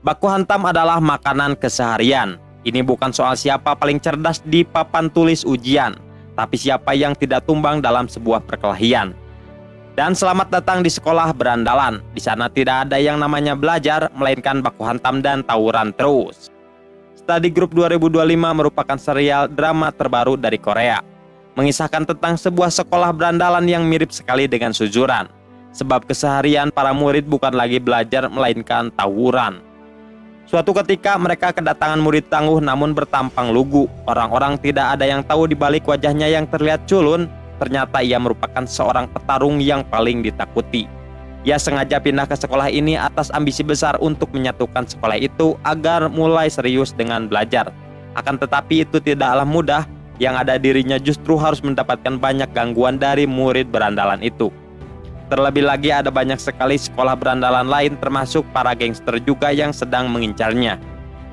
Baku hantam adalah makanan keseharian. Ini bukan soal siapa paling cerdas di papan tulis ujian, tapi siapa yang tidak tumbang dalam sebuah perkelahian. Dan selamat datang di sekolah berandalan. Di sana tidak ada yang namanya belajar, melainkan baku hantam dan tawuran terus. Study Group 2025 merupakan serial drama terbaru dari Korea, mengisahkan tentang sebuah sekolah berandalan yang mirip sekali dengan Suzuran. Sebab keseharian para murid bukan lagi belajar, melainkan tawuran. Suatu ketika mereka kedatangan murid tangguh namun bertampang lugu. Orang-orang tidak ada yang tahu di balik wajahnya yang terlihat culun, ternyata ia merupakan seorang petarung yang paling ditakuti. Ia sengaja pindah ke sekolah ini atas ambisi besar untuk menyatukan sekolah itu agar mulai serius dengan belajar. Akan tetapi itu tidaklah mudah, yang ada dirinya justru harus mendapatkan banyak gangguan dari murid berandalan itu. Terlebih lagi ada banyak sekali sekolah berandalan lain termasuk para gangster juga yang sedang mengincarnya.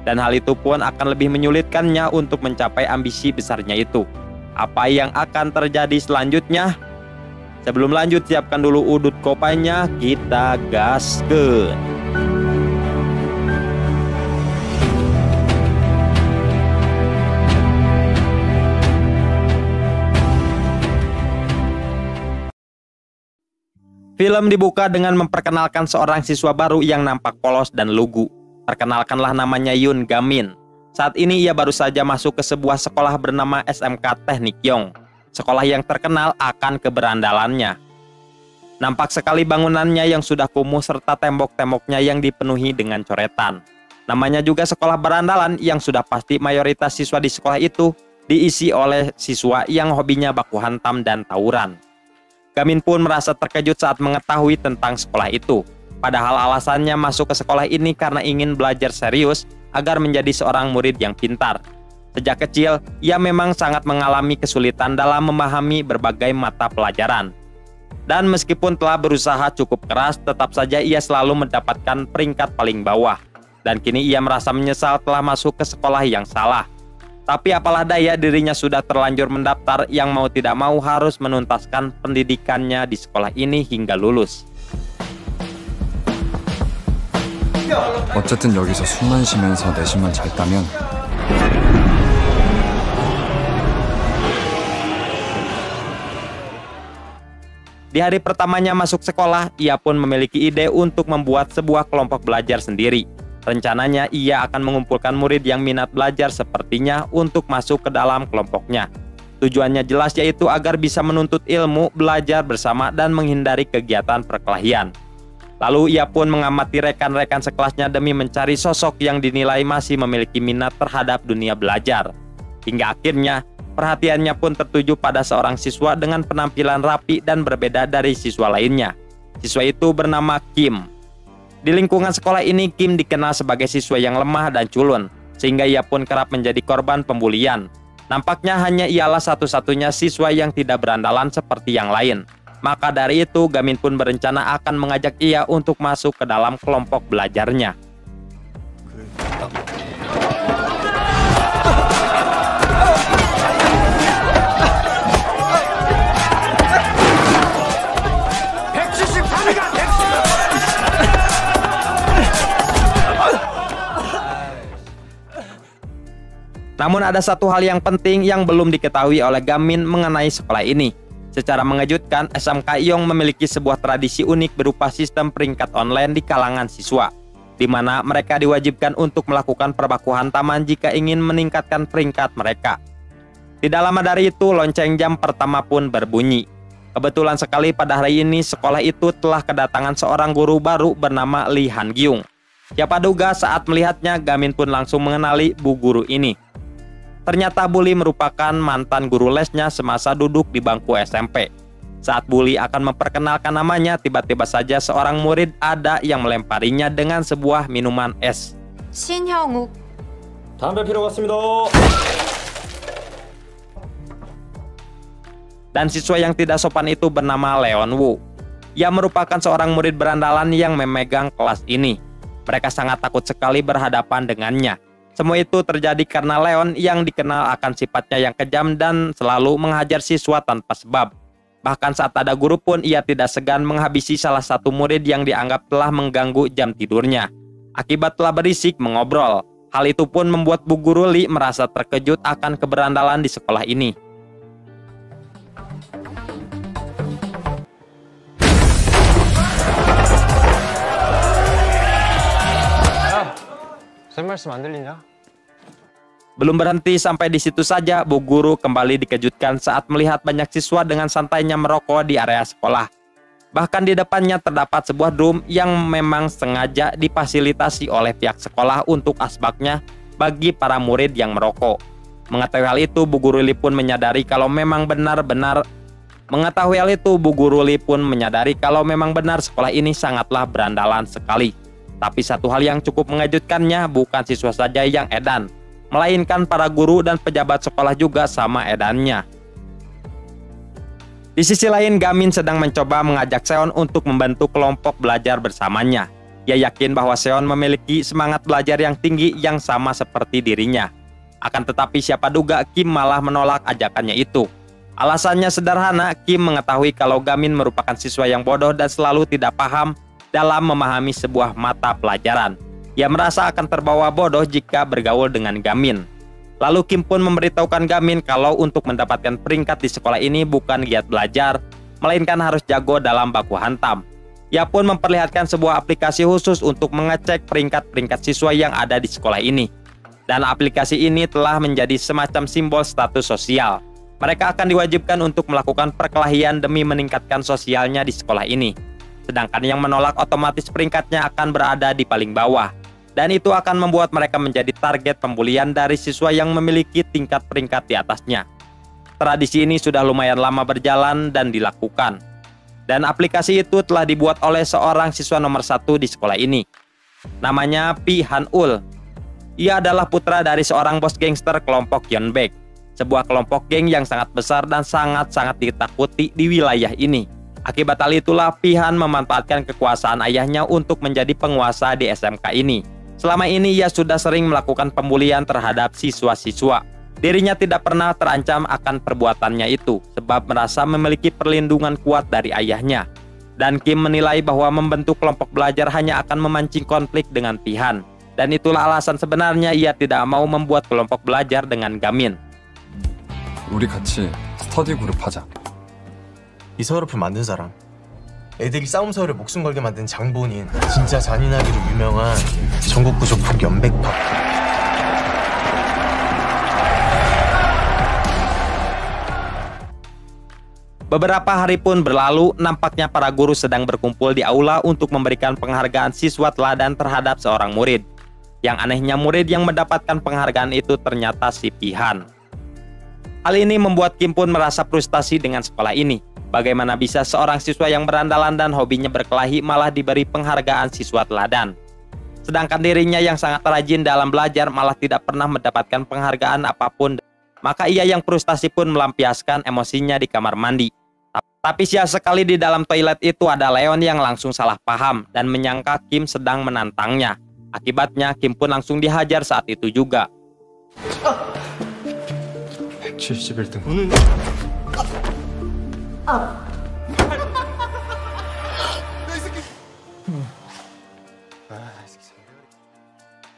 Dan hal itu pun akan lebih menyulitkannya untuk mencapai ambisi besarnya itu. Apa yang akan terjadi selanjutnya? Sebelum lanjut, siapkan dulu udut kopainya, kita gaskeun. Film dibuka dengan memperkenalkan seorang siswa baru yang nampak polos dan lugu. Perkenalkanlah namanya Yoon Gamin. Saat ini ia baru saja masuk ke sebuah sekolah bernama SMK Teknik Yong. Sekolah yang terkenal akan keberandalannya. Nampak sekali bangunannya yang sudah kumuh serta tembok-temboknya yang dipenuhi dengan coretan. Namanya juga sekolah berandalan yang sudah pasti mayoritas siswa di sekolah itu diisi oleh siswa yang hobinya baku hantam dan tawuran. Gamin pun merasa terkejut saat mengetahui tentang sekolah itu. Padahal alasannya masuk ke sekolah ini karena ingin belajar serius agar menjadi seorang murid yang pintar. Sejak kecil, ia memang sangat mengalami kesulitan dalam memahami berbagai mata pelajaran. Dan meskipun telah berusaha cukup keras, tetap saja ia selalu mendapatkan peringkat paling bawah. Dan kini ia merasa menyesal telah masuk ke sekolah yang salah. Tapi apalah daya, dirinya sudah terlanjur mendaftar, yang mau tidak mau harus menuntaskan pendidikannya di sekolah ini hingga lulus. 어쨌든 여기서 숨만 쉬면서 내신만 잘 따면 Di hari pertamanya masuk sekolah, ia pun memiliki ide untuk membuat sebuah kelompok belajar sendiri. Rencananya ia akan mengumpulkan murid yang minat belajar sepertinya untuk masuk ke dalam kelompoknya. Tujuannya jelas, yaitu agar bisa menuntut ilmu, belajar bersama, dan menghindari kegiatan perkelahian. Lalu ia pun mengamati rekan-rekan sekelasnya demi mencari sosok yang dinilai masih memiliki minat terhadap dunia belajar. Hingga akhirnya perhatiannya pun tertuju pada seorang siswa dengan penampilan rapi dan berbeda dari siswa lainnya. Siswa itu bernama Kim. Di lingkungan sekolah ini, Kim dikenal sebagai siswa yang lemah dan culun, sehingga ia pun kerap menjadi korban pembulian. Nampaknya hanya ialah satu-satunya siswa yang tidak berandalan seperti yang lain. Maka dari itu, Gamin pun berencana akan mengajak ia untuk masuk ke dalam kelompok belajarnya. Namun ada satu hal yang penting yang belum diketahui oleh Gamin mengenai sekolah ini. Secara mengejutkan, SMK Yong memiliki sebuah tradisi unik berupa sistem peringkat online di kalangan siswa, di mana mereka diwajibkan untuk melakukan perbaku hantaman jika ingin meningkatkan peringkat mereka. Tidak lama dari itu, lonceng jam pertama pun berbunyi. Kebetulan sekali pada hari ini sekolah itu telah kedatangan seorang guru baru bernama Lee Han Gyung. Siapa duga saat melihatnya, Gamin pun langsung mengenali bu guru ini. Ternyata Bully merupakan mantan guru lesnya semasa duduk di bangku SMP. Saat Bully akan memperkenalkan namanya, tiba-tiba saja seorang murid ada yang melemparinya dengan sebuah minuman es. 신형욱. 담배 피러 왔습니다. Dan siswa yang tidak sopan itu bernama Leon Woo. Ia merupakan seorang murid berandalan yang memegang kelas ini. Mereka sangat takut sekali berhadapan dengannya. Semua itu terjadi karena Leon yang dikenal akan sifatnya yang kejam dan selalu menghajar siswa tanpa sebab. Bahkan saat ada guru pun ia tidak segan menghabisi salah satu murid yang dianggap telah mengganggu jam tidurnya. akibat telah berisik mengobrol. Hal itu pun membuat Bu Guru Lee merasa terkejut akan keberandalan di sekolah ini. Belum berhenti sampai di situ saja, Bu Guru kembali dikejutkan saat melihat banyak siswa dengan santainya merokok di area sekolah. Bahkan di depannya terdapat sebuah drum yang memang sengaja difasilitasi oleh pihak sekolah untuk asbaknya bagi para murid yang merokok. Mengetahui hal itu, Bu Guru Lee pun menyadari kalau memang benar sekolah ini sangatlah berandalan sekali. Tapi satu hal yang cukup mengejutkannya, bukan siswa saja yang edan, melainkan para guru dan pejabat sekolah juga sama edannya. Di sisi lain, Gamin sedang mencoba mengajak Seon untuk membentuk kelompok belajar bersamanya. Ia yakin bahwa Seon memiliki semangat belajar yang tinggi yang sama seperti dirinya. Akan tetapi siapa duga Kim malah menolak ajakannya itu. Alasannya sederhana, Kim mengetahui kalau Gamin merupakan siswa yang bodoh dan selalu tidak paham dalam memahami sebuah mata pelajaran. Ia merasa akan terbawa bodoh jika bergaul dengan Gamin. Lalu Kim pun memberitahukan Gamin kalau untuk mendapatkan peringkat di sekolah ini bukan giat belajar, melainkan harus jago dalam baku hantam. Ia pun memperlihatkan sebuah aplikasi khusus untuk mengecek peringkat-peringkat siswa yang ada di sekolah ini. Dan aplikasi ini telah menjadi semacam simbol status sosial. Mereka akan diwajibkan untuk melakukan perkelahian demi meningkatkan sosialnya di sekolah ini. Sedangkan yang menolak otomatis peringkatnya akan berada di paling bawah. Dan itu akan membuat mereka menjadi target pembulian dari siswa yang memiliki tingkat peringkat di atasnya. Tradisi ini sudah lumayan lama berjalan dan dilakukan. Dan aplikasi itu telah dibuat oleh seorang siswa nomor 1 di sekolah ini. Namanya Pi Han-ul. Ia adalah putra dari seorang bos gangster kelompok Yeonbaek, sebuah kelompok geng yang sangat besar dan sangat-sangat ditakuti di wilayah ini. Akibat hal itulah Pihan memanfaatkan kekuasaan ayahnya untuk menjadi penguasa di SMK ini. Selama ini ia sudah sering melakukan pembulian terhadap siswa-siswa. Dirinya tidak pernah terancam akan perbuatannya itu, sebab merasa memiliki perlindungan kuat dari ayahnya. Dan Kim menilai bahwa membentuk kelompok belajar hanya akan memancing konflik dengan Pihan. Dan itulah alasan sebenarnya ia tidak mau membuat kelompok belajar dengan Gamin. 우리 같이 스터디 그룹 하자. 이 서울어플 만든 사람, 애들이 싸움 서울에 목숨 걸게 만든 장본인, 진짜 잔인하기로 유명한 전국 구조폭 연백파. Beberapa hari pun berlalu, nampaknya para guru sedang berkumpul di aula untuk memberikan penghargaan siswa teladan terhadap seorang murid. Yang anehnya, murid yang mendapatkan penghargaan itu ternyata si Pihan. Hal ini membuat Kim pun merasa frustasi dengan sekolah ini. Bagaimana bisa seorang siswa yang berandalan dan hobinya berkelahi malah diberi penghargaan siswa teladan? Sedangkan dirinya yang sangat rajin dalam belajar malah tidak pernah mendapatkan penghargaan apapun. Maka ia yang frustasi pun melampiaskan emosinya di kamar mandi. Tapi sial sekali di dalam toilet itu ada Leon yang langsung salah paham dan menyangka Kim sedang menantangnya. Akibatnya Kim pun langsung dihajar saat itu juga. 171등.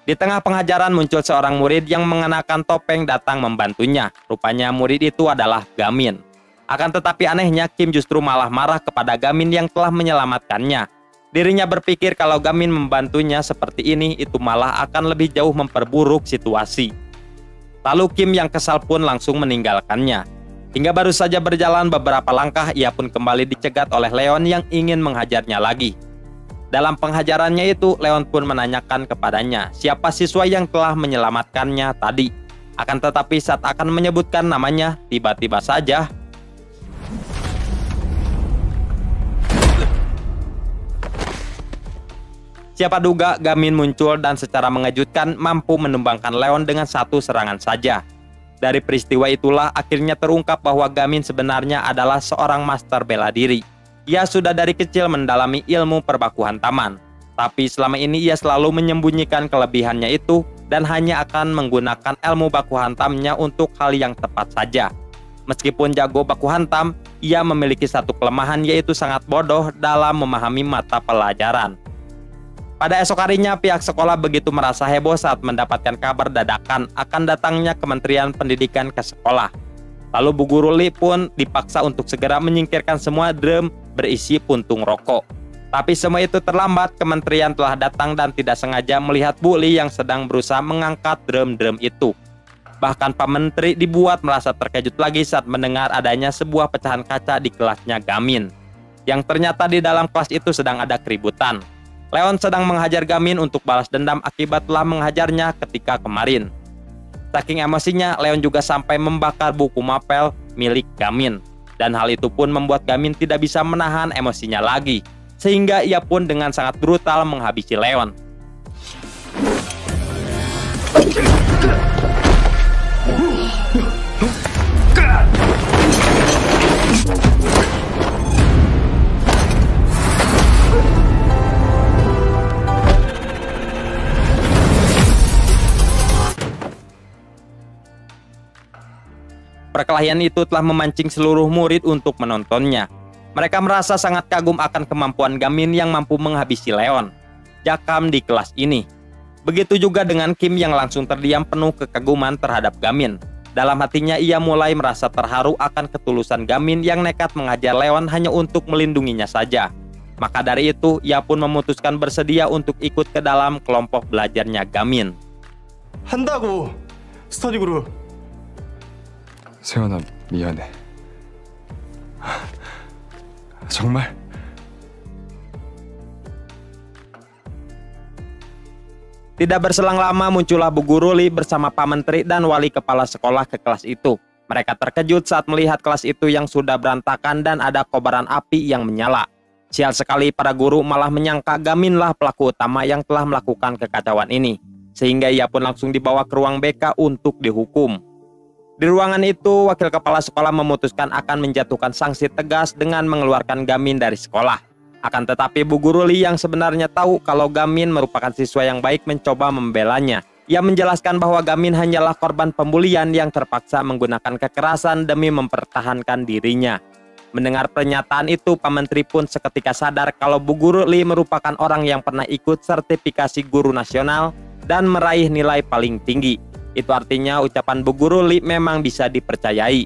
Di tengah pengajaran muncul seorang murid yang mengenakan topeng datang membantunya. Rupanya murid itu adalah Gamin. Akan tetapi anehnya Kim justru malah marah kepada Gamin yang telah menyelamatkannya. Dirinya berpikir kalau Gamin membantunya seperti ini itu malah akan lebih jauh memperburuk situasi. Lalu Kim yang kesal pun langsung meninggalkannya. Hingga baru saja berjalan beberapa langkah, ia pun kembali dicegat oleh Leon yang ingin menghajarnya lagi. Dalam penghajarannya itu, Leon pun menanyakan kepadanya siapa siswa yang telah menyelamatkannya tadi. Akan tetapi saat akan menyebutkan namanya, tiba-tiba saja siapa duga Gamin muncul dan secara mengejutkan mampu menumbangkan Leon dengan satu serangan saja. Dari peristiwa itulah akhirnya terungkap bahwa Gamin sebenarnya adalah seorang master bela diri. Ia sudah dari kecil mendalami ilmu perbaku hantaman. Tapi selama ini ia selalu menyembunyikan kelebihannya itu dan hanya akan menggunakan ilmu baku hantamnya untuk hal yang tepat saja. Meskipun jago baku hantam, ia memiliki satu kelemahan yaitu sangat bodoh dalam memahami mata pelajaran. Pada esok harinya, pihak sekolah begitu merasa heboh saat mendapatkan kabar dadakan akan datangnya Kementerian Pendidikan ke sekolah. Lalu Bu Guru Li pun dipaksa untuk segera menyingkirkan semua drum berisi puntung rokok. Tapi semua itu terlambat, kementerian telah datang dan tidak sengaja melihat Bu Li yang sedang berusaha mengangkat drum-drum itu. Bahkan Pak Menteri dibuat merasa terkejut lagi saat mendengar adanya sebuah pecahan kaca di kelasnya Gamin. Yang ternyata di dalam kelas itu sedang ada keributan. Leon sedang menghajar Gamin untuk balas dendam akibat telah menghajarnya ketika kemarin. Saking emosinya, Leon juga sampai membakar buku mapel milik Gamin. Dan hal itu pun membuat Gamin tidak bisa menahan emosinya lagi. Sehingga ia pun dengan sangat brutal menghabisi Leon. Perkelahian itu telah memancing seluruh murid untuk menontonnya. Mereka merasa sangat kagum akan kemampuan Gamin yang mampu menghabisi Leon, Jakam di kelas ini. Begitu juga dengan Kim yang langsung terdiam penuh kekaguman terhadap Gamin. Dalam hatinya ia mulai merasa terharu akan ketulusan Gamin yang nekat menghajar Leon hanya untuk melindunginya saja. Maka dari itu ia pun memutuskan bersedia untuk ikut ke dalam kelompok belajarnya Gamin. 한다고 스터디 그룹. 세연아, 미안해. 정말? Tidak berselang lama muncullah Bu Guru Li bersama Pak Menteri dan wali kepala sekolah ke kelas itu. Mereka terkejut saat melihat kelas itu yang sudah berantakan dan ada kobaran api yang menyala. Sial sekali, para guru malah menyangka Gaminlah pelaku utama yang telah melakukan kekacauan ini. Sehingga ia pun langsung dibawa ke ruang BK untuk dihukum. Di ruangan itu, wakil kepala sekolah memutuskan akan menjatuhkan sanksi tegas dengan mengeluarkan Gamin dari sekolah. Akan tetapi Bu Guru Li yang sebenarnya tahu kalau Gamin merupakan siswa yang baik mencoba membelanya. Ia menjelaskan bahwa Gamin hanyalah korban pembulian yang terpaksa menggunakan kekerasan demi mempertahankan dirinya. Mendengar pernyataan itu, Pak Menteri pun seketika sadar kalau Bu Guru Li merupakan orang yang pernah ikut sertifikasi guru nasional dan meraih nilai paling tinggi. Itu artinya ucapan Bu Guru Li memang bisa dipercayai.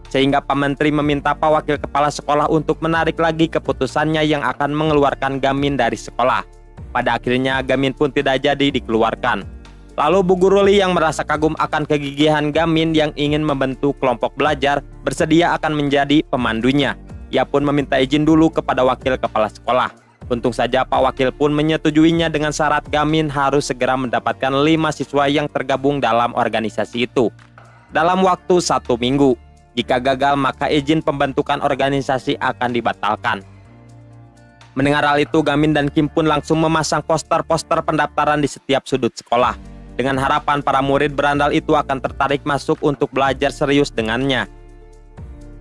Sehingga Pak Menteri meminta Pak Wakil Kepala Sekolah untuk menarik lagi keputusannya yang akan mengeluarkan Gamin dari sekolah. Pada akhirnya Gamin pun tidak jadi dikeluarkan. Lalu Bu Guru Li yang merasa kagum akan kegigihan Gamin yang ingin membentuk kelompok belajar bersedia akan menjadi pemandunya. Ia pun meminta izin dulu kepada Wakil Kepala Sekolah. Untung saja Pak Wakil pun menyetujuinya dengan syarat Gamin harus segera mendapatkan 5 siswa yang tergabung dalam organisasi itu dalam waktu 1 minggu. Jika gagal maka izin pembentukan organisasi akan dibatalkan. Mendengar hal itu, Gamin dan Kim pun langsung memasang poster-poster pendaftaran di setiap sudut sekolah dengan harapan para murid berandal itu akan tertarik masuk untuk belajar serius dengannya.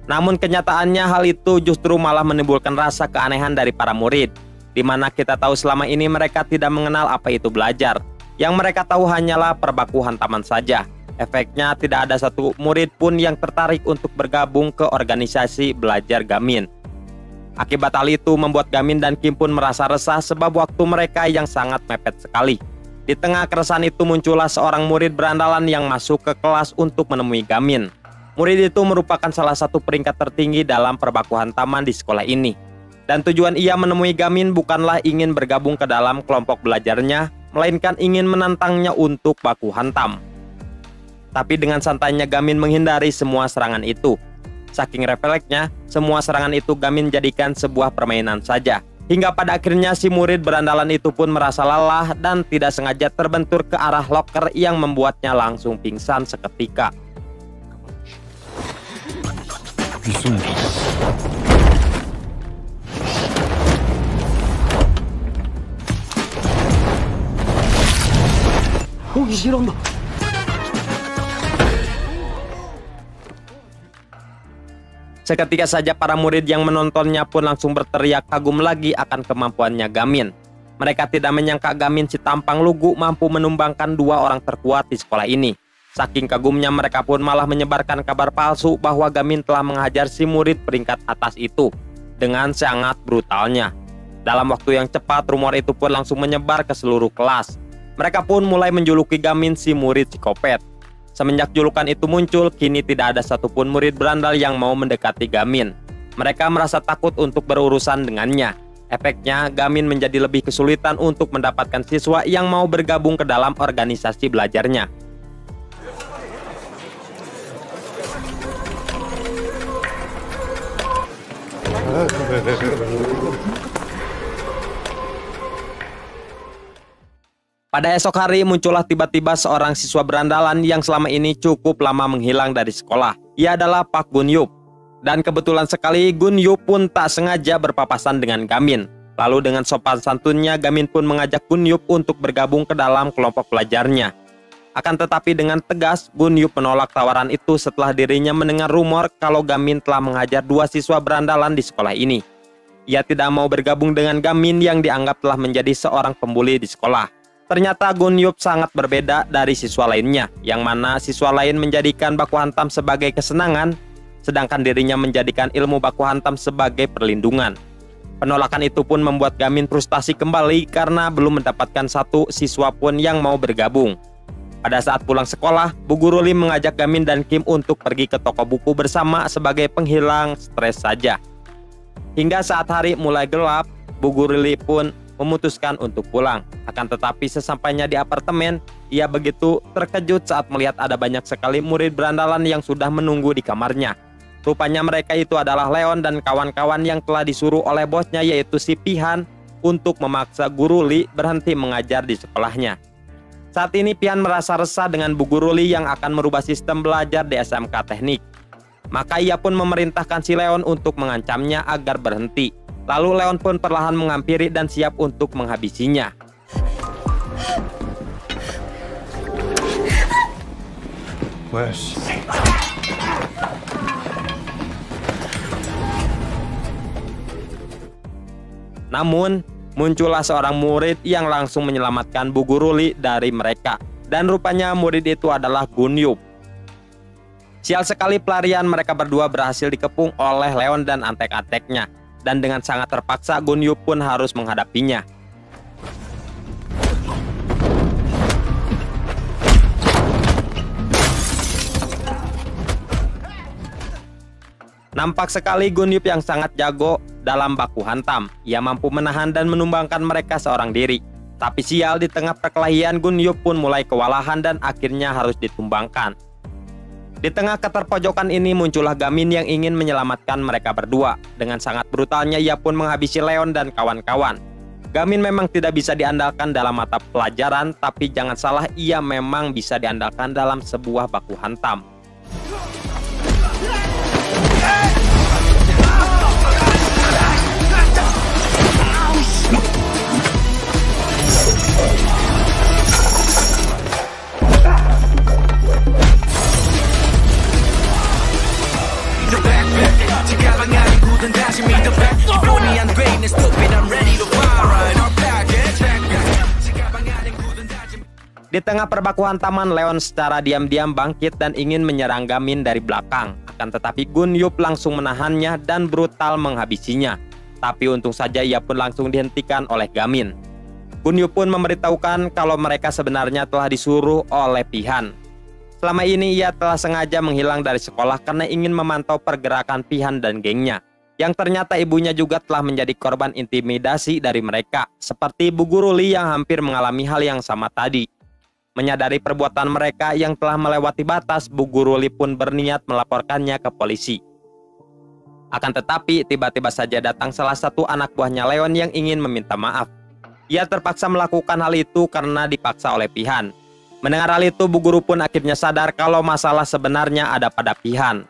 Namun kenyataannya hal itu justru malah menimbulkan rasa keanehan dari para murid. Di mana kita tahu selama ini mereka tidak mengenal apa itu belajar. Yang mereka tahu hanyalah perbaku hantaman saja. Efeknya tidak ada satu murid pun yang tertarik untuk bergabung ke organisasi belajar Gamin. Akibat hal itu membuat Gamin dan Kim pun merasa resah sebab waktu mereka yang sangat mepet sekali. Di tengah keresahan itu muncullah seorang murid berandalan yang masuk ke kelas untuk menemui Gamin. Murid itu merupakan salah satu peringkat tertinggi dalam perbaku hantaman di sekolah ini. Dan tujuan ia menemui Gamin bukanlah ingin bergabung ke dalam kelompok belajarnya, melainkan ingin menantangnya untuk baku hantam. Tapi dengan santainya Gamin menghindari semua serangan itu. Saking refleksnya, semua serangan itu Gamin jadikan sebuah permainan saja. Hingga pada akhirnya si murid berandalan itu pun merasa lelah dan tidak sengaja terbentur ke arah loker yang membuatnya langsung pingsan seketika. 귓속이. 오기 싫어한다. Seketika saja para murid yang menontonnya pun langsung berteriak kagum lagi akan kemampuannya Gamin. Mereka tidak menyangka Gamin si tampang lugu mampu menumbangkan 2 orang terkuat di sekolah ini. Saking kagumnya mereka pun malah menyebarkan kabar palsu bahwa Gamin telah menghajar si murid peringkat atas itu dengan sangat brutalnya. Dalam waktu yang cepat, rumor itu pun langsung menyebar ke seluruh kelas. Mereka pun mulai menjuluki Gamin si murid psikopat. Semenjak julukan itu muncul, kini tidak ada satupun murid berandal yang mau mendekati Gamin. Mereka merasa takut untuk berurusan dengannya. Efeknya, Gamin menjadi lebih kesulitan untuk mendapatkan siswa yang mau bergabung ke dalam organisasi belajarnya. Pada esok hari muncullah tiba-tiba seorang siswa berandalan yang selama ini cukup lama menghilang dari sekolah. Ia adalah Pak Gun Yup. Dan kebetulan sekali Gun Yup pun tak sengaja berpapasan dengan Gamin. Lalu dengan sopan santunnya Gamin pun mengajak Gun Yup untuk bergabung ke dalam kelompok pelajarnya. Akan tetapi dengan tegas Gun Yup menolak tawaran itu setelah dirinya mendengar rumor kalau Gamin telah menghajar 2 siswa berandalan di sekolah ini. Ia tidak mau bergabung dengan Gamin yang dianggap telah menjadi seorang pembuli di sekolah. Ternyata Gun Yup sangat berbeda dari siswa lainnya, yang mana siswa lain menjadikan baku hantam sebagai kesenangan, sedangkan dirinya menjadikan ilmu baku hantam sebagai perlindungan. Penolakan itu pun membuat Gamin frustasi kembali karena belum mendapatkan satu siswa pun yang mau bergabung. Pada saat pulang sekolah, Bu Guru Lee mengajak Gamin dan Kim untuk pergi ke toko buku bersama sebagai penghilang stres saja. Hingga saat hari mulai gelap, Bu Guru Lee pun memutuskan untuk pulang. Akan tetapi sesampainya di apartemen, ia begitu terkejut saat melihat ada banyak sekali murid berandalan yang sudah menunggu di kamarnya. Rupanya mereka itu adalah Leon dan kawan-kawan yang telah disuruh oleh bosnya, yaitu si Pihan, untuk memaksa Guru Lee berhenti mengajar di sekolahnya. Saat ini Pihan merasa resah dengan Bu Guru Lee yang akan merubah sistem belajar di SMK Teknik. Maka ia pun memerintahkan si Leon untuk mengancamnya agar berhenti. Lalu Leon pun perlahan menghampiri dan siap untuk menghabisinya. Namun, muncullah seorang murid yang langsung menyelamatkan Bu Guru Lee dari mereka. Dan rupanya murid itu adalah Gun Yup. Sial sekali, pelarian mereka berdua berhasil dikepung oleh Leon dan antek-anteknya. Dan dengan sangat terpaksa Gun Yup pun harus menghadapinya. Nampak sekali Gun Yup yang sangat jago dalam baku hantam. Ia mampu menahan dan menumbangkan mereka seorang diri. Tapi sial, di tengah perkelahian Gun Yup pun mulai kewalahan dan akhirnya harus ditumbangkan. Di tengah keterpojokan ini muncullah Gamin yang ingin menyelamatkan mereka berdua. Dengan sangat brutalnya ia pun menghabisi Leon dan kawan-kawan. Gamin memang tidak bisa diandalkan dalam mata pelajaran, tapi jangan salah, ia memang bisa diandalkan dalam sebuah baku hantam. Di tengah perbaku hantaman, Leon secara diam-diam bangkit dan ingin menyerang Gamin dari belakang. Akan tetapi Gun Yup langsung menahannya dan brutal menghabisinya. Tapi untung saja ia pun langsung dihentikan oleh Gamin. Gun Yup pun memberitahukan kalau mereka sebenarnya telah disuruh oleh Pihan. Selama ini ia telah sengaja menghilang dari sekolah karena ingin memantau pergerakan Pihan dan gengnya. Yang ternyata ibunya juga telah menjadi korban intimidasi dari mereka, seperti Bu Guru Lee yang hampir mengalami hal yang sama tadi. Menyadari perbuatan mereka yang telah melewati batas, Bu Guru Lee pun berniat melaporkannya ke polisi. Akan tetapi, tiba-tiba saja datang salah satu anak buahnya Leon yang ingin meminta maaf. Ia terpaksa melakukan hal itu karena dipaksa oleh Pihan. Mendengar hal itu, Bu Guru pun akhirnya sadar kalau masalah sebenarnya ada pada Pihan.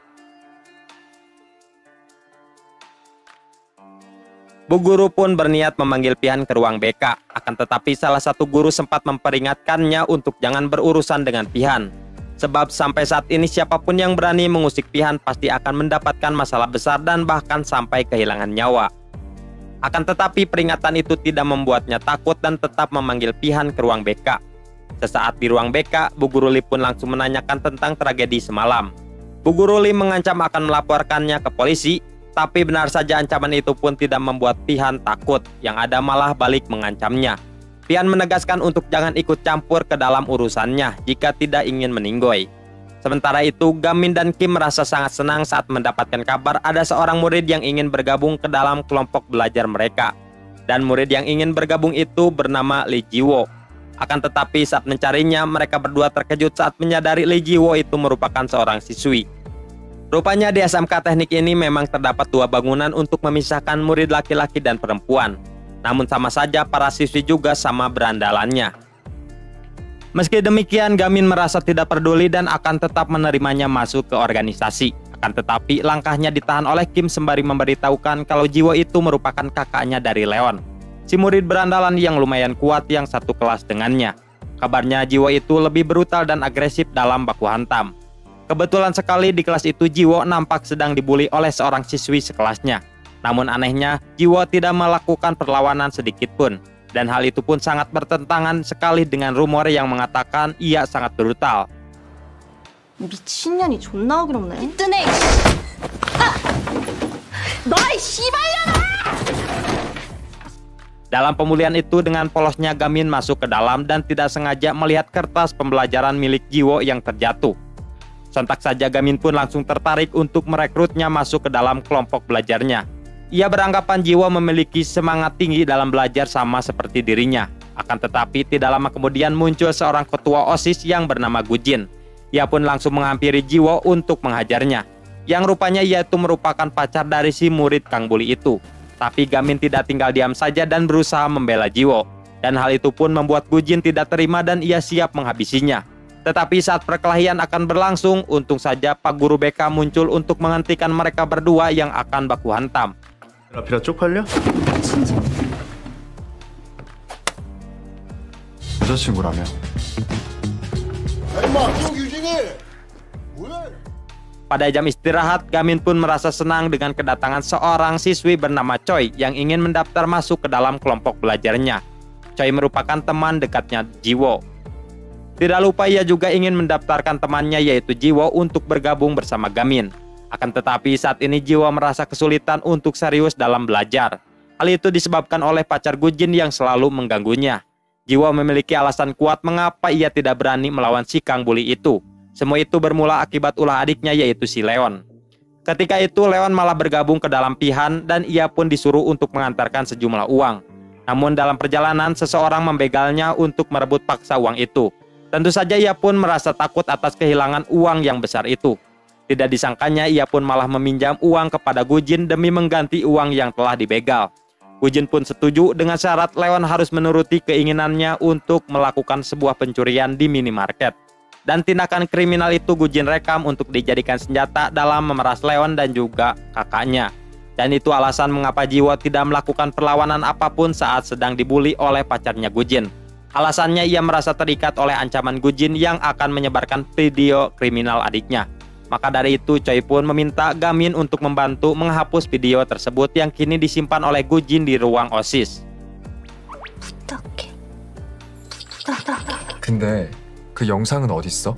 Bu Guru pun berniat memanggil Pihan ke ruang BK. Akan tetapi salah satu guru sempat memperingatkannya untuk jangan berurusan dengan Pihan. Sebab sampai saat ini siapapun yang berani mengusik Pihan pasti akan mendapatkan masalah besar dan bahkan sampai kehilangan nyawa. Akan tetapi peringatan itu tidak membuatnya takut dan tetap memanggil Pihan ke ruang BK. Sesaat di ruang BK, Bu Guru Lee pun langsung menanyakan tentang tragedi semalam. Bu Guru Lee mengancam akan melaporkannya ke polisi. Tapi benar saja ancaman itu pun tidak membuat Pihan takut, yang ada malah balik mengancamnya. Pihan menegaskan untuk jangan ikut campur ke dalam urusannya jika tidak ingin meninggoy. Sementara itu, Gamin dan Kim merasa sangat senang saat mendapatkan kabar ada seorang murid yang ingin bergabung ke dalam kelompok belajar mereka. Dan murid yang ingin bergabung itu bernama Lee Ji-woo. Akan tetapi saat mencarinya, mereka berdua terkejut saat menyadari Lee Ji-woo itu merupakan seorang siswi. Rupanya di SMK Teknik ini memang terdapat 2 bangunan untuk memisahkan murid laki-laki dan perempuan. Namun sama saja para siswi juga sama berandalannya. Meski demikian, Gamin merasa tidak peduli dan akan tetap menerimanya masuk ke organisasi. Akan tetapi langkahnya ditahan oleh Kim sembari memberitahukan kalau Ji-woo itu merupakan kakaknya dari Leon, si murid berandalan yang lumayan kuat yang satu kelas dengannya. Kabarnya Ji-woo itu lebih brutal dan agresif dalam baku hantam. Kebetulan sekali di kelas itu Ji-woo nampak sedang dibully oleh seorang siswi sekelasnya. Namun anehnya, Ji-woo tidak melakukan perlawanan sedikit pun. Dan hal itu pun sangat bertentangan sekali dengan rumor yang mengatakan ia sangat brutal. 미친년이 존나 어기롭네. 뜨네. 너이 씨발년아! Dalam pemulihan itu, dengan polosnya Gamin masuk ke dalam dan tidak sengaja melihat kertas pembelajaran milik Ji-woo yang terjatuh. Sontak saja Gamin pun langsung tertarik untuk merekrutnya masuk ke dalam kelompok belajarnya. Ia beranggapan Ji-woo memiliki semangat tinggi dalam belajar sama seperti dirinya. Akan tetapi tidak lama kemudian muncul seorang ketua OSIS yang bernama Gujin. Ia pun langsung menghampiri Ji-woo untuk menghajarnya. Yang rupanya ia itu merupakan pacar dari si murid Kang Bully itu. Tapi Gamin tidak tinggal diam saja dan berusaha membela Ji-woo. Dan hal itu pun membuat Gujin tidak terima dan ia siap menghabisinya. Tetapi saat perkelahian akan berlangsung, untung saja Pak Guru BK muncul untuk menghentikan mereka berdua yang akan baku hantam. 라피라 쪽팔려? 진짜. 여자친구라며. Pada jam istirahat, Gamin pun merasa senang dengan kedatangan seorang siswi bernama Choi yang ingin mendaftar masuk ke dalam kelompok belajarnya. Choi merupakan teman dekatnya Ji-woo. Tidak lupa ia juga ingin mendaftarkan temannya yaitu Ji-woo untuk bergabung bersama Gamin. Akan tetapi saat ini Ji-woo merasa kesulitan untuk serius dalam belajar. Hal itu disebabkan oleh pacar Gujin yang selalu mengganggunya. Ji-woo memiliki alasan kuat mengapa ia tidak berani melawan si Kang Bully itu. Semua itu bermula akibat ulah adiknya yaitu si Leon. Ketika itu Leon malah bergabung ke dalam Pihan dan ia pun disuruh untuk mengantarkan sejumlah uang. Namun dalam perjalanan seseorang membegalnya untuk merebut paksa uang itu. Tentu saja ia pun merasa takut atas kehilangan uang yang besar itu. Tidak disangkanya ia pun malah meminjam uang kepada Gujin demi mengganti uang yang telah dibegal. Gujin pun setuju dengan syarat Leon harus menuruti keinginannya untuk melakukan sebuah pencurian di minimarket. Dan tindakan kriminal itu Gujin rekam untuk dijadikan senjata dalam memeras Leon dan juga kakaknya. Dan itu alasan mengapa Ji-woo tidak melakukan perlawanan apapun saat sedang dibully oleh pacarnya Gujin. Alasannya ia merasa terikat oleh ancaman Gujin yang akan menyebarkan video kriminal adiknya. Maka dari itu Choi pun meminta Gamin untuk membantu menghapus video tersebut yang kini disimpan oleh Gujin di ruang OSIS. 부탁해. 근데 그 영상은 어딨어?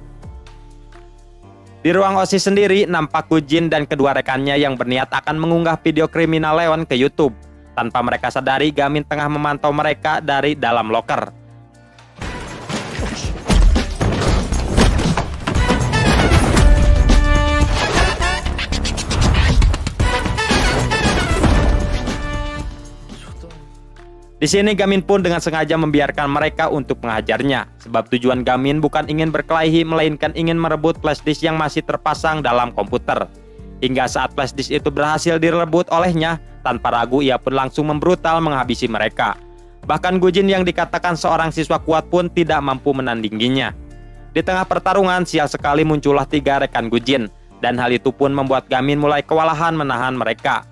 Di ruang OSIS sendiri nampak Gujin dan kedua rekannya yang berniat akan mengunggah video kriminal Leon ke YouTube. Tanpa mereka sadari, Gamin tengah memantau mereka dari dalam loker. Di sini Gamin pun dengan sengaja membiarkan mereka untuk menghajarnya, sebab tujuan Gamin bukan ingin berkelahi melainkan ingin merebut flashdisk yang masih terpasang dalam komputer. Hingga saat flashdisk itu berhasil direbut olehnya, tanpa ragu ia pun langsung membrutal menghabisi mereka. Bahkan Gujin yang dikatakan seorang siswa kuat pun tidak mampu menandinginya. Di tengah pertarungan sial sekali muncullah 3 rekan Gujin, dan hal itu pun membuat Gamin mulai kewalahan menahan mereka.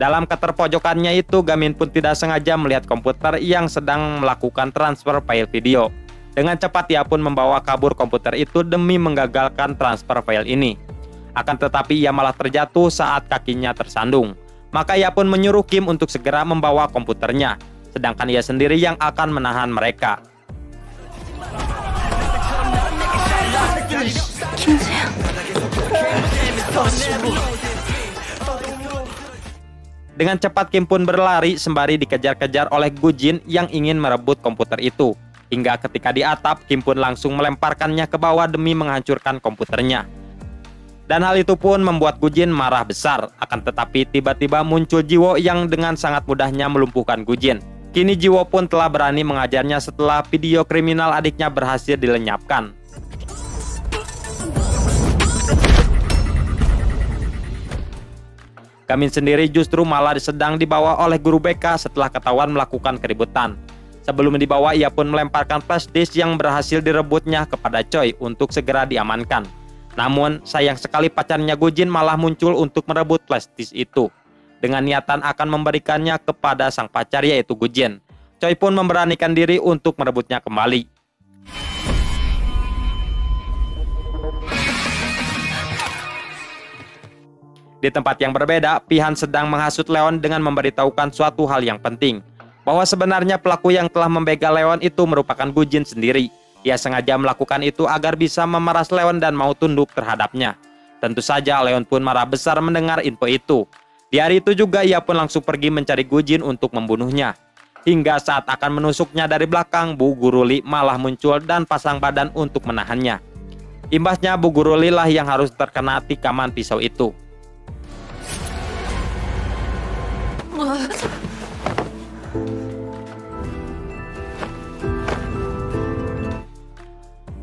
Dalam keterpojokannya itu, Gamin pun tidak sengaja melihat komputer yang sedang melakukan transfer file video. Dengan cepat ia pun membawa kabur komputer itu demi menggagalkan transfer file ini. Akan tetapi ia malah terjatuh saat kakinya tersandung. Maka ia pun menyuruh Kim untuk segera membawa komputernya, sedangkan ia sendiri yang akan menahan mereka. Dengan cepat Kim pun berlari sembari dikejar-kejar oleh Gujin yang ingin merebut komputer itu. Hingga ketika di atap, Kim pun langsung melemparkannya ke bawah demi menghancurkan komputernya. Dan hal itu pun membuat Gujin marah besar. Akan tetapi tiba-tiba muncul Jiwo yang dengan sangat mudahnya melumpuhkan Gujin. Kini Jiwo pun telah berani mengajarnya setelah video kriminal adiknya berhasil dilenyapkan. Gamin sendiri justru malah sedang dibawa oleh guru BK setelah ketahuan melakukan keributan. Sebelum dibawa, ia pun melemparkan flash disk yang berhasil direbutnya kepada Choi untuk segera diamankan. Namun, sayang sekali pacarnya Gujin malah muncul untuk merebut flash disk itu. Dengan niatan akan memberikannya kepada sang pacar yaitu Gujin. Choi pun memberanikan diri untuk merebutnya kembali. Di tempat yang berbeda, Pihan sedang menghasut Leon dengan memberitahukan suatu hal yang penting. Bahwa sebenarnya pelaku yang telah membegal Leon itu merupakan Gujin sendiri. Ia sengaja melakukan itu agar bisa memeras Leon dan mau tunduk terhadapnya. Tentu saja Leon pun marah besar mendengar info itu. Di hari itu juga ia pun langsung pergi mencari Gujin untuk membunuhnya. Hingga saat akan menusuknya dari belakang, Bu Guru Lee malah muncul dan pasang badan untuk menahannya. Imbasnya Bu Guru Lee lah yang harus terkena tikaman pisau itu.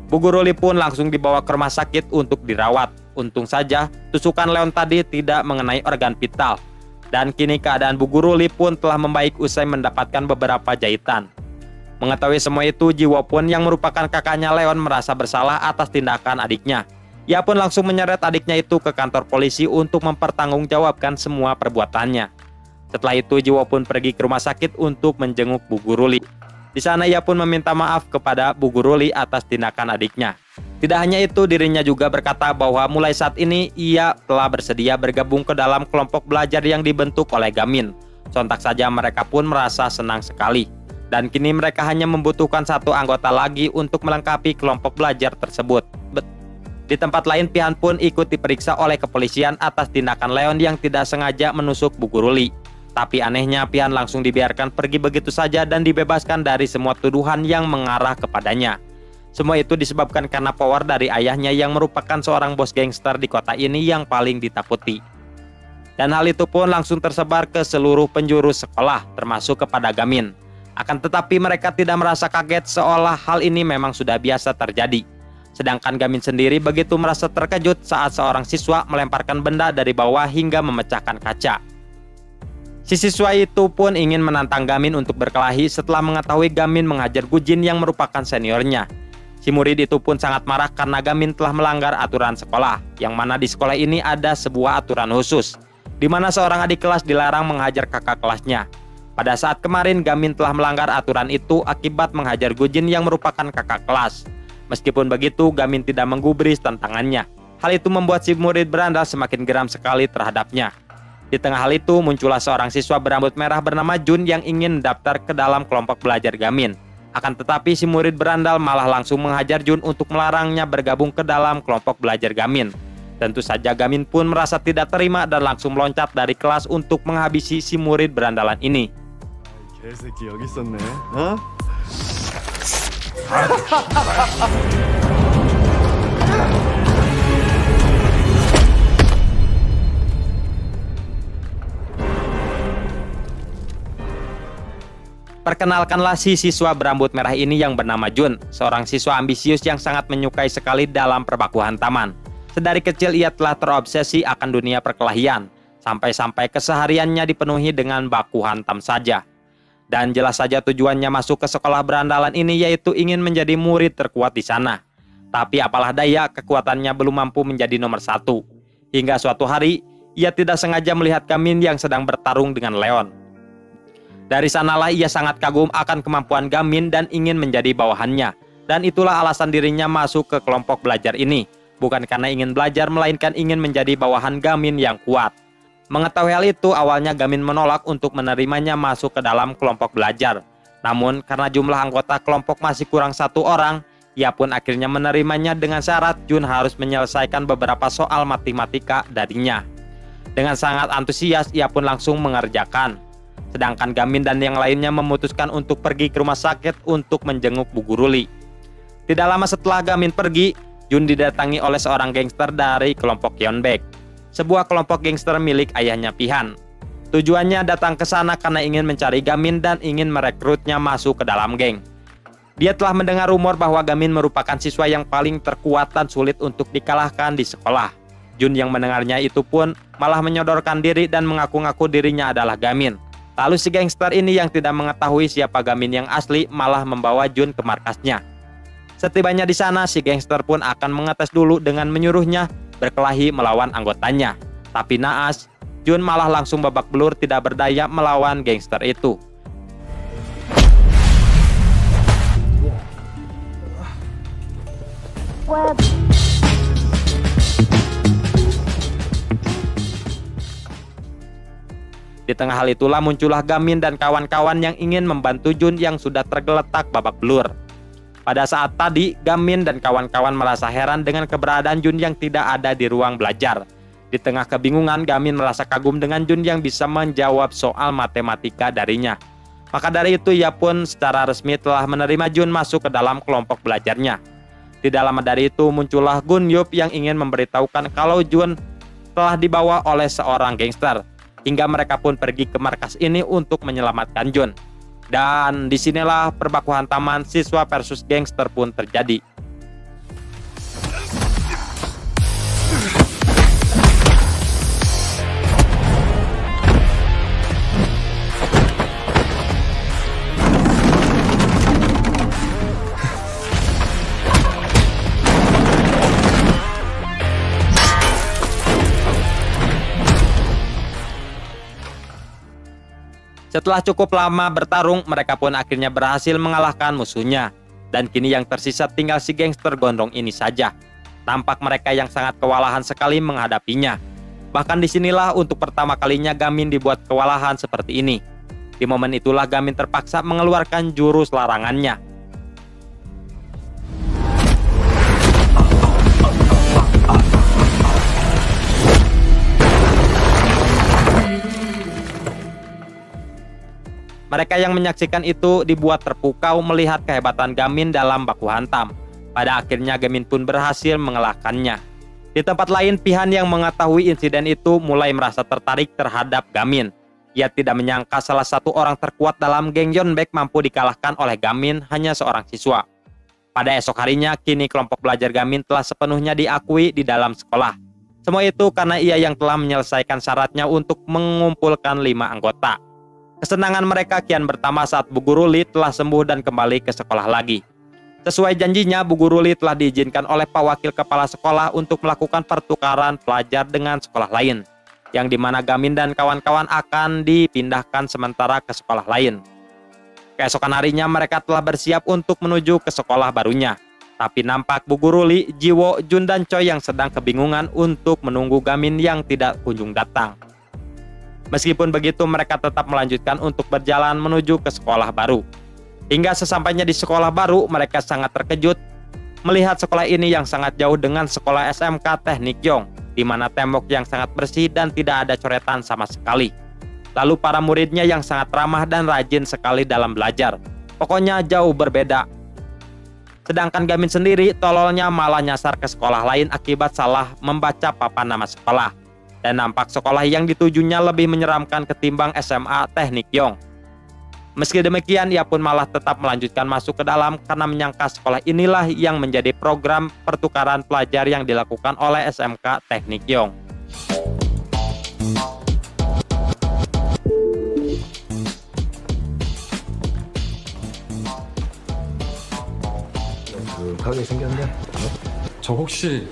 Bu Guru Lee pun langsung dibawa ke rumah sakit untuk dirawat. Untung saja tusukan Leon tadi tidak mengenai organ vital. Dan kini keadaan Bu Guru Lee pun telah membaik usai mendapatkan beberapa jahitan. Mengetahui semua itu, Jiwo pun yang merupakan kakaknya Leon merasa bersalah atas tindakan adiknya. Ia pun langsung menyeret adiknya itu ke kantor polisi untuk mempertanggungjawabkan semua perbuatannya. Setelah itu Jiwo pun pergi ke rumah sakit untuk menjenguk Bu Guru Lee. Di sana ia pun meminta maaf kepada Bu Guru Lee atas tindakan adiknya. Tidak hanya itu, dirinya juga berkata bahwa mulai saat ini ia telah bersedia bergabung ke dalam kelompok belajar yang dibentuk oleh Gamin. Sontak saja mereka pun merasa senang sekali. Dan kini mereka hanya membutuhkan satu anggota lagi untuk melengkapi kelompok belajar tersebut. Di tempat lain, Pihan pun ikut diperiksa oleh kepolisian atas tindakan Leon yang tidak sengaja menusuk Bu Guru Lee. Tapi anehnya Pihan langsung dibiarkan pergi begitu saja dan dibebaskan dari semua tuduhan yang mengarah kepadanya. Semua itu disebabkan karena power dari ayahnya yang merupakan seorang bos gangster di kota ini yang paling ditakuti. Dan hal itu pun langsung tersebar ke seluruh penjuru sekolah, termasuk kepada Gamin. Akan tetapi mereka tidak merasa kaget seolah hal ini memang sudah biasa terjadi. Sedangkan Gamin sendiri begitu merasa terkejut saat seorang siswa melemparkan benda dari bawah hingga memecahkan kaca. Si siswa itu pun ingin menantang Gamin untuk berkelahi setelah mengetahui Gamin menghajar Gujin yang merupakan seniornya. Si murid itu pun sangat marah karena Gamin telah melanggar aturan sekolah, yang mana di sekolah ini ada sebuah aturan khusus, di mana seorang adik kelas dilarang menghajar kakak kelasnya. Pada saat kemarin Gamin telah melanggar aturan itu akibat menghajar Gujin yang merupakan kakak kelas. Meskipun begitu, Gamin tidak menggubris tantangannya. Hal itu membuat si murid berandal semakin geram sekali terhadapnya. Di tengah hal itu, muncullah seorang siswa berambut merah bernama Jun yang ingin daftar ke dalam kelompok belajar Gamin. Akan tetapi si murid berandal malah langsung menghajar Jun untuk melarangnya bergabung ke dalam kelompok belajar Gamin. Tentu saja Gamin pun merasa tidak terima dan langsung meloncat dari kelas untuk menghabisi si murid berandalan ini. 개새끼 여기 있었네. 어? Perkenalkanlah si siswa berambut merah ini yang bernama Jun, seorang siswa ambisius yang sangat menyukai sekali dalam perbakuhan taman. Sedari kecil ia telah terobsesi akan dunia perkelahian, sampai-sampai kesehariannya dipenuhi dengan baku hantam saja. Dan jelas saja tujuannya masuk ke sekolah berandalan ini yaitu ingin menjadi murid terkuat di sana. Tapi apalah daya, kekuatannya belum mampu menjadi nomor satu. Hingga suatu hari, ia tidak sengaja melihat Gamin yang sedang bertarung dengan Leon. Dari sanalah ia sangat kagum akan kemampuan Gamin dan ingin menjadi bawahannya. Dan itulah alasan dirinya masuk ke kelompok belajar ini. bukan karena ingin belajar, melainkan ingin menjadi bawahan Gamin yang kuat. Mengetahui hal itu, awalnya Gamin menolak untuk menerimanya masuk ke dalam kelompok belajar. Namun, karena jumlah anggota kelompok masih kurang 1 orang, ia pun akhirnya menerimanya dengan syarat Jun harus menyelesaikan beberapa soal matematika darinya. Dengan sangat antusias, ia pun langsung mengerjakan. Sedangkan Gamin dan yang lainnya memutuskan untuk pergi ke rumah sakit untuk menjenguk Bu Guru Lee. Tidak lama setelah Gamin pergi, Jun didatangi oleh seorang gangster dari kelompok Yeonbaek, sebuah kelompok gangster milik ayahnya Pihan. Tujuannya datang ke sana karena ingin mencari Gamin dan ingin merekrutnya masuk ke dalam geng. Dia telah mendengar rumor bahwa Gamin merupakan siswa yang paling terkuat dan sulit untuk dikalahkan di sekolah. Jun yang mendengarnya itu pun malah menyodorkan diri dan mengaku-ngaku dirinya adalah Gamin. Lalu si gangster ini yang tidak mengetahui siapa Gamin yang asli malah membawa Jun ke markasnya. Setibanya di sana, si gangster pun akan mengetes dulu dengan menyuruhnya berkelahi melawan anggotanya. Tapi naas, Jun malah langsung babak belur tidak berdaya melawan gangster itu. Di tengah hal itulah muncullah Gamin dan kawan-kawan yang ingin membantu Jun yang sudah tergeletak babak belur. Pada saat tadi, Gamin dan kawan-kawan merasa heran dengan keberadaan Jun yang tidak ada di ruang belajar. Di tengah kebingungan, Gamin merasa kagum dengan Jun yang bisa menjawab soal matematika darinya. Maka dari itu, ia pun secara resmi telah menerima Jun masuk ke dalam kelompok belajarnya. Tidak lama dari itu, muncullah Gun Yup yang ingin memberitahukan kalau Jun telah dibawa oleh seorang gangster. Hingga mereka pun pergi ke markas ini untuk menyelamatkan Jun. Dan disinilah perbaku hantaman siswa versus gangster pun terjadi. Setelah cukup lama bertarung, mereka pun akhirnya berhasil mengalahkan musuhnya. Dan kini yang tersisa tinggal si gangster gondrong ini saja. Tampak mereka yang sangat kewalahan sekali menghadapinya. Bahkan disinilah untuk pertama kalinya Gamin dibuat kewalahan seperti ini. Di momen itulah Gamin terpaksa mengeluarkan jurus larangannya. Mereka yang menyaksikan itu dibuat terpukau melihat kehebatan Gamin dalam baku hantam. Pada akhirnya Gamin pun berhasil mengalahkannya. Di tempat lain, Pihan yang mengetahui insiden itu mulai merasa tertarik terhadap Gamin. Ia tidak menyangka salah satu orang terkuat dalam geng Yeonbaek mampu dikalahkan oleh Gamin hanya seorang siswa. Pada esok harinya, kini kelompok belajar Gamin telah sepenuhnya diakui di dalam sekolah. Semua itu karena ia yang telah menyelesaikan syaratnya untuk mengumpulkan 5 anggota. Kesenangan mereka kian bertambah saat Bu Guru Lee telah sembuh dan kembali ke sekolah lagi. Sesuai janjinya, Bu Guru Lee telah diizinkan oleh Pak Wakil Kepala Sekolah untuk melakukan pertukaran pelajar dengan sekolah lain, yang dimana Gamin dan kawan-kawan akan dipindahkan sementara ke sekolah lain. Keesokan harinya mereka telah bersiap untuk menuju ke sekolah barunya. Tapi nampak Bu Guru Lee, Jiwo, Jun, dan Choi yang sedang kebingungan untuk menunggu Gamin yang tidak kunjung datang. Meskipun begitu, mereka tetap melanjutkan untuk berjalan menuju ke sekolah baru. Hingga sesampainya di sekolah baru, mereka sangat terkejut melihat sekolah ini yang sangat jauh dengan sekolah SMK Teknik Yong, di mana tembok yang sangat bersih dan tidak ada coretan sama sekali. Lalu para muridnya yang sangat ramah dan rajin sekali dalam belajar. Pokoknya jauh berbeda. Sedangkan Gamin sendiri, tololnya malah nyasar ke sekolah lain akibat salah membaca papan nama sekolah. Dan nampak sekolah yang ditujunya lebih menyeramkan ketimbang SMA Teknik Yong. Meski demikian, ia pun malah tetap melanjutkan masuk ke dalam karena menyangka sekolah inilah yang menjadi program pertukaran pelajar yang dilakukan oleh SMK Teknik Yong. 저 혹시